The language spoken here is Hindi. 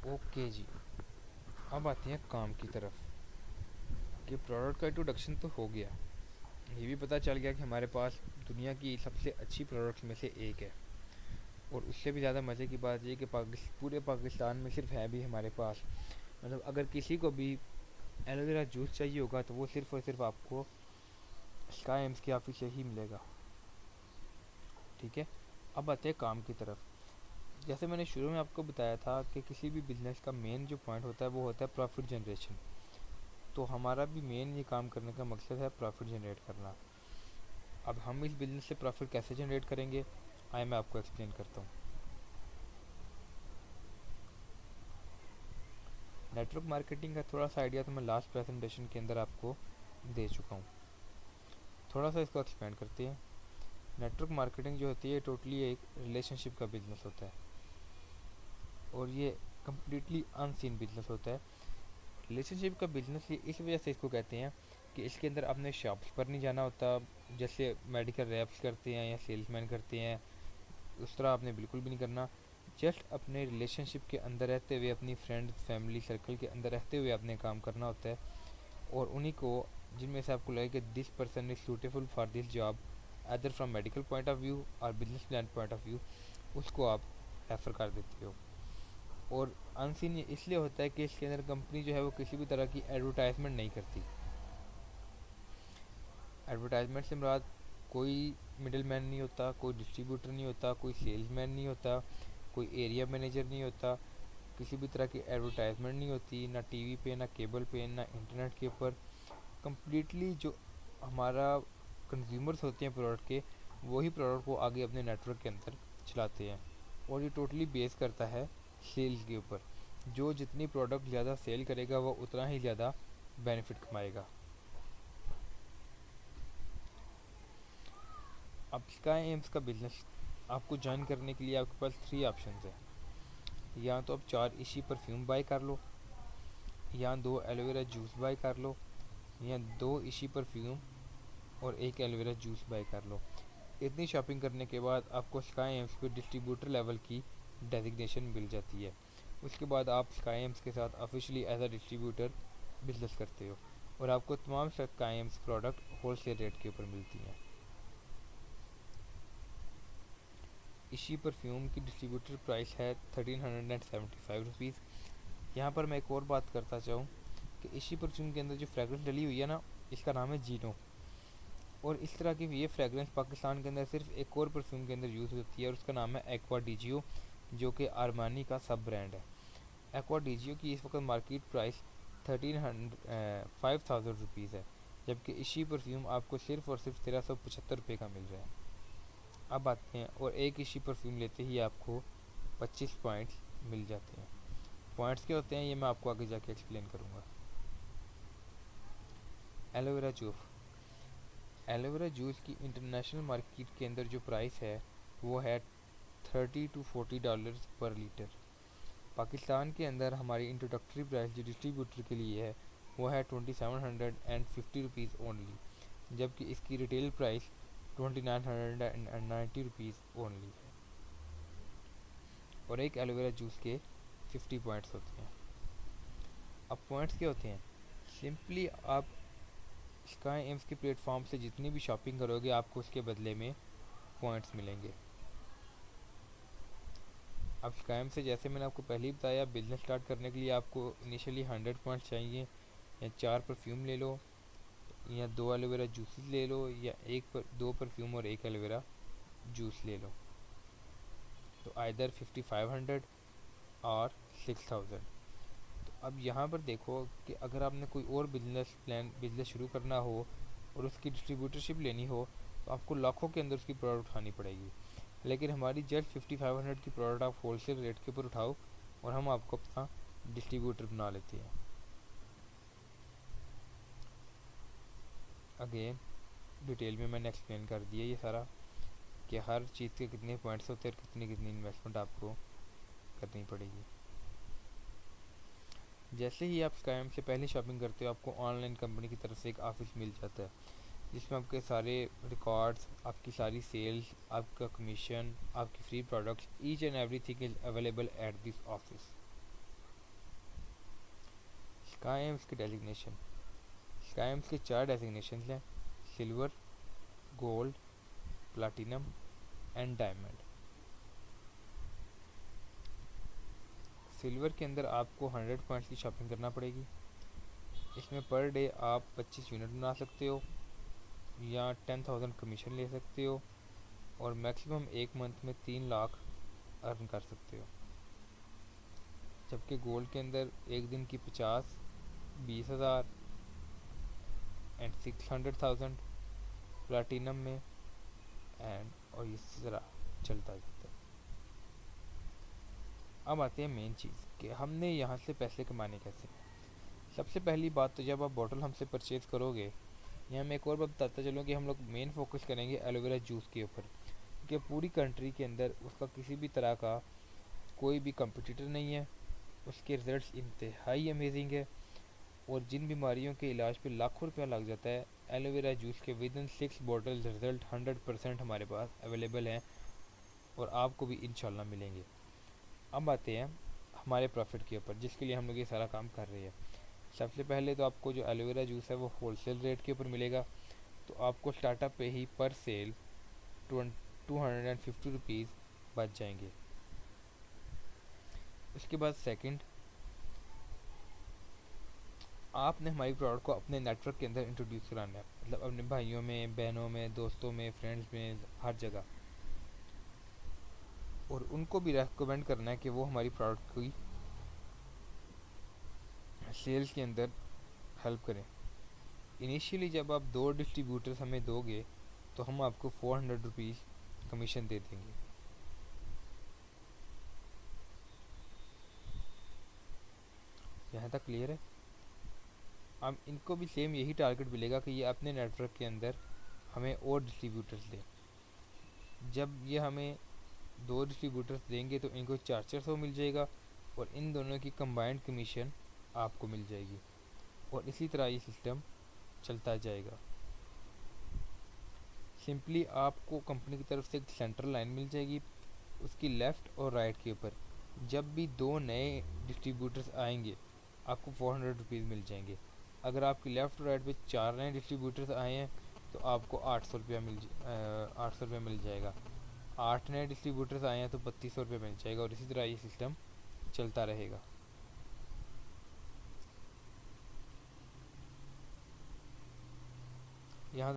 ओके जी, अब आते हैं काम की तरफ। कि प्रोडक्ट का इंट्रोडक्शन तो हो गया, ये भी पता चल गया कि हमारे पास दुनिया की सबसे अच्छी प्रोडक्ट्स में से एक है। और उससे भी ज़्यादा मज़े की बात ये कि पूरे पाकिस्तान में सिर्फ है भी हमारे पास, मतलब अगर किसी को भी एलोवेरा जूस चाहिए होगा तो वो सिर्फ़ और सिर्फ आपको स्काई एम्स की ऑफिस से ही मिलेगा। ठीक है, अब आते हैं काम की तरफ। जैसे मैंने शुरू में आपको बताया था कि किसी भी बिजनेस का मेन जो पॉइंट होता है वो होता है प्रॉफिट जनरेशन। तो हमारा भी मेन ये काम करने का मकसद है प्रॉफिट जनरेट करना। अब हम इस बिज़नेस से प्रॉफिट कैसे जनरेट करेंगे, आइए मैं आपको एक्सप्लेन करता हूँ। नेटवर्क मार्केटिंग का थोड़ा सा आइडिया तो मैं लास्ट प्रेजेंटेशन के अंदर आपको दे चुका हूँ, थोड़ा सा इसको एक्सपेंड करते हैं। नेटवर्क मार्केटिंग जो होती है टोटली एक रिलेशनशिप का बिजनेस होता है, और ये कम्प्लीटली अनसीन बिजनेस होता है। रिलेशनशिप का बिजनेस ये इस वजह से इसको कहते हैं कि इसके अंदर आपने शॉप्स पर नहीं जाना होता, जैसे मेडिकल रैप्स करते हैं या सेल्समैन करते हैं, उस तरह आपने बिल्कुल भी नहीं करना। जस्ट अपने रिलेशनशिप के अंदर रहते हुए, अपनी फ्रेंड फैमिली सर्कल के अंदर रहते हुए आपने काम करना होता है। और उन्हीं को जिनमें से आपको लगे कि this person is suitable for this job, other from medical point of view और business plan point of view, उसको आप रेफ़र कर देते हो। और अनसीन ये इसलिए होता है कि इसके अंदर कंपनी जो है वो किसी भी तरह की एडवर्टाइजमेंट नहीं करती। एडवर्टाइजमेंट से मुराद कोई मिडिल मैन नहीं होता, कोई डिस्ट्रीब्यूटर नहीं होता, कोई सेल्समैन नहीं होता, कोई एरिया मैनेजर नहीं होता, किसी भी तरह की एडवर्टाइजमेंट नहीं होती, ना टीवी पे, ना केबल पे, ना इंटरनेट के ऊपर। कम्प्लीटली जो हमारा कंज्यूमर्स होते हैं प्रोडक्ट के, वही प्रोडक्ट को आगे अपने नेटवर्क के अंदर चलाते हैं। और ये टोटली बेस करता है सेल्स के ऊपर। जो जितनी प्रोडक्ट ज़्यादा सेल करेगा वो उतना ही ज़्यादा बेनिफिट कमाएगा। अब स्काई एम्स का बिजनेस आपको ज्वाइन करने के लिए आपके पास 3 ऑप्शन है। या तो आप 4 इसी परफ्यूम बाय कर लो, या 2 एलोवेरा जूस बाय कर लो, या 2 इसी परफ्यूम और 1 एलोवेरा जूस बाय कर लो। इतनी शॉपिंग करने के बाद आपको स्काई एम्स पे डिस्ट्रीब्यूटर लेवल की डेजिग्नेशन मिल जाती है। उसके बाद आप स्काई एम्स के साथ officially as a distributor business करते हो, और आपको तमाम sky aims product wholesale rate के ऊपर मिलती हैं। इसी परफ्यूम की डिस्ट्रीब्यूटर प्राइस है 1375 रुपीज़। यहाँ पर मैं एक और बात करता चाहूँ कि इसी परफ्यूम के अंदर जो फ्रेगरेंस डली हुई है ना, इसका नाम है जीनो। और इस तरह की ये फ्रेगरेंस पाकिस्तान के अंदर सिर्फ एक और परफ्यूम के अंदर यूज़ होती है, और उसका नाम है एक्वा डीजियो, जो कि आरमानी का सब ब्रांड है। एक्वा डीजियो की इस वक्त मार्केट प्राइस 5,000 रुपीज़ है, जबकि इसी परफ्यूम आपको सिर्फ और सिर्फ 1375 रुपये का मिल रहा है। अब आते हैं, और एक इसी परफ्यूम लेते ही आपको 25 पॉइंट्स मिल जाते हैं। पॉइंट्स क्या होते हैं ये मैं आपको आगे जाके एक्सप्लेन करूँगा। एलोवेरा जूस, एलोवेरा जूस की इंटरनेशनल मार्केट के अंदर जो प्राइस है वो है $30 to 40 पर लीटर। पाकिस्तान के अंदर हमारी इंट्रोडक्टरी प्राइस जो डिस्ट्रीब्यूटर के लिए है वो है 2750 रुपीज़ ओनली, जबकि इसकी रिटेल प्राइस 2990 रुपीज़ ओनली है। और एक एलोवेरा जूस के 50 पॉइंट्स होते हैं। अब पॉइंट्स क्या होते हैं, सिंपली आप स्काई एम्स के प्लेटफॉर्म से जितनी भी शॉपिंग करोगे आपको उसके बदले में पॉइंट्स मिलेंगे। अब स्काई एम्स से जैसे मैंने आपको पहले ही बताया, बिजनेस स्टार्ट करने के लिए आपको इनिशियली 100 पॉइंट्स चाहिए। या 4 परफ्यूम ले लो, या 2 एलोवेरा जूसेस ले लो, या 2 परफ्यूम और 1 एलोवेरा जूस ले लो, तो आइदर 5500 और 6000। तो अब यहाँ पर देखो कि अगर आपने कोई और बिजनेस शुरू करना हो और उसकी डिस्ट्रीब्यूटरशिप लेनी हो, तो आपको लाखों के अंदर उसकी प्रोडक्ट उठानी पड़ेगी। लेकिन हमारी जस्ट 5500 की प्रोडक्ट आप होलसेल रेट के ऊपर उठाओ और हम आपको अपना डिस्ट्रीब्यूटर बना लेते हैं। अगेन डिटेल में मैंने एक्सप्लेन कर दिया ये सारा, कि हर चीज़ के कितने पॉइंट्स होते हैं और कितनी कितनी इन्वेस्टमेंट आपको करनी पड़ेगी। जैसे ही आप स्काईम से पहले शॉपिंग करते हो आपको ऑनलाइन कंपनी की तरफ से एक ऑफिस मिल जाता है, जिसमें आपके सारे रिकॉर्ड्स, आपकी सारी सेल्स, आपका कमीशन, आपकी free products, each and everything is available at this office. Sky AIIMS की डेजिग्नेशन, स्काई एम्स के 4 डेजिग्नेशन हैं: silver, gold, platinum and diamond. Silver के अंदर आपको 100 पॉइंट्स की शॉपिंग करना पड़ेगी। इसमें पर डे आप 25 यूनिट बना सकते हो या 10,000 कमीशन ले सकते हो और मैक्सिमम एक मंथ में 3 लाख अर्न कर सकते हो। जबकि गोल्ड के अंदर एक दिन की 50, 20,000 एंड 600,000, प्लाटिनम में एंड और इस तरह चलता जाता है। अब आते हैं मेन चीज़ कि हमने यहाँ से पैसे कमाने कैसे। सबसे पहली बात तो जब आप बॉटल हमसे परचेज़ करोगे, यहाँ मैं एक और बात बताता चलूँ कि हम लोग मेन फोकस करेंगे एलोवेरा जूस के ऊपर, क्योंकि पूरी कंट्री के अंदर उसका किसी भी तरह का कोई भी कंपटीटर नहीं है। उसके रिज़ल्ट्स इंतहाई अमेजिंग है और जिन बीमारियों के इलाज पे लाखों रुपया लग जाता है, एलोवेरा जूस के विद इन 6 बॉटल्स रिज़ल्ट 100% हमारे पास अवेलेबल हैं और आपको भी इंशाल्लाह मिलेंगे। अब आते हैं हमारे प्रॉफिट के ऊपर, जिसके लिए हम लोग ये सारा काम कर रहे हैं। सबसे पहले तो आपको जो एलोवेरा जूस है वो होलसेल रेट के ऊपर मिलेगा, तो आपको स्टार्टअप पे ही पर सेल 250 रुपीज़ बच जाएंगे। उसके बाद सेकंड, आपने हमारी प्रोडक्ट को अपने नेटवर्क के अंदर इंट्रोड्यूस कराना है, मतलब अपने भाइयों में, बहनों में, दोस्तों में, फ्रेंड्स में, हर जगह, और उनको भी रेकमेंड करना है कि वो हमारी प्रोडक्ट की सेल्स के अंदर हेल्प करें। इनिशियली जब आप 2 डिस्ट्रीब्यूटर्स हमें दोगे तो हम आपको 400 रुपीज़ कमीशन दे देंगे। यहाँ तक क्लियर है। अब इनको भी सेम यही टारगेट मिलेगा कि ये अपने नेटवर्क के अंदर हमें और डिस्ट्रीब्यूटर्स दें। जब ये हमें 2 डिस्ट्रीब्यूटर्स देंगे तो इनको 400 मिल जाएगा और इन दोनों की कंबाइंड कमीशन आपको मिल जाएगी और इसी तरह ये सिस्टम चलता जाएगा। सिंपली आपको कंपनी की तरफ से एक सेंट्रल लाइन मिल जाएगी, उसकी लेफ़्ट और राइट के ऊपर जब भी 2 नए डिस्ट्रीब्यूटर्स आएंगे आपको 400 रुपीज़ मिल जाएंगे। अगर आपकी लेफ़्ट और राइट पे 4 नए डिस्ट्रीब्यूटर्स आए हैं तो आपको 800 रुपये मिल जाएगा। 8 नए डिस्ट्रीब्यूटर्स आए हैं तो 3200 रुपये मिल जाएगा और इसी तरह ये सिस्टम चलता रहेगा।